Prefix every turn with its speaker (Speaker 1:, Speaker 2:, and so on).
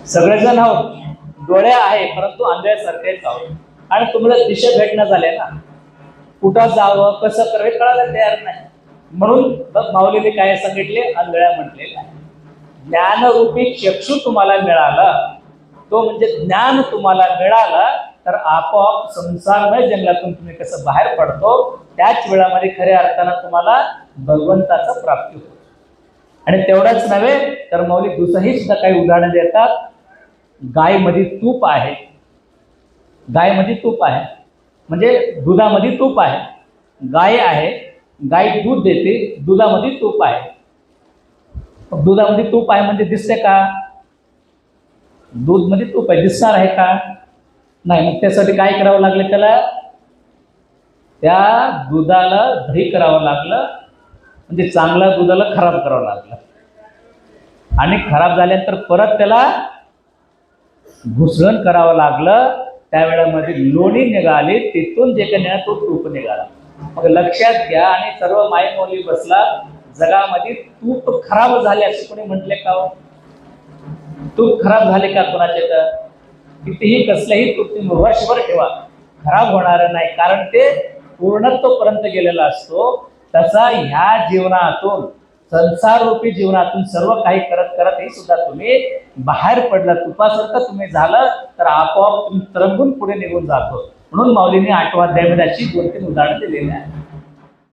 Speaker 1: सगळेजण आहोत, डोळे आहे परंतु आंधळ्यासारखेच आहोत. आणि तुम्हाला दिशा भेटणं झाले ना, कुठं जावं कसं करावं कळायला तयार नाही. म्हणून माऊलीने काय सांगितले, आंधळ्या म्हटलेले आहे. ज्ञानरूपी चक्षु तुम्हाला मिळाला, तो म्हणजे ज्ञान तुम्हाला मिळालं तर आपोआप संसारमय जंगलातून तुम्ही कसं बाहेर पडतो, त्याच वेळामध्ये खऱ्या अर्थानं तुम्हाला भगवंताचा प्राप्ती होतो. आणि तेवढंच नव्हे तर मौलिक दुसरंही सुद्धा काही उदाहरण देतात. गायमध्ये तूप आहे, गायमध्ये तूप आहे म्हणजे दुधामध्ये तूप आहे. गाय आहे, गाय दूध देते, दुधामध्ये तूप आहे. दुधामध्ये तूप आहे म्हणजे दिसते का? दूध मध्ये तूप आहे, दिसणार आहे का? नाही. मग त्यासाठी काय करावं लागलं त्याला? त्या दुधाला दही करावं लागलं, म्हणजे चांगल्या दुधाला खराब करावं लागलं. आणि खराब झाल्यानंतर परत त्याला घुसळण करावं लागलं. त्यावेळेमध्ये लोणी निघाली, तिथून जे काही निघाला तो तूप निघाला. मग लक्षात घ्या. आणि सर्व मायमौली बसला, जगामध्ये तूप खराब झाले असे कोणी म्हटले का? तूप खराब झाले का कोणाचे? तर कितीही कसल्याही तूप तुम्ही वर्षभर ठेवा, खराब होणार नाही, कारण ते पूर्णत्वपर्यंत गेलेला असतो. तसा ह्या जीवनातून, संसार रूपी जीवनातून सर्व काही करत करत हे सुद्धा तुम्ही बाहेर पडला, तुपासारखं तुम्ही झालं तर आपोआप तुम्ही तरंगून पुढे निघून जातो. म्हणून माऊलीने 8व्या अध्यायामध्ये अशी 2-3 उदाहरणं दिलेली आहेत.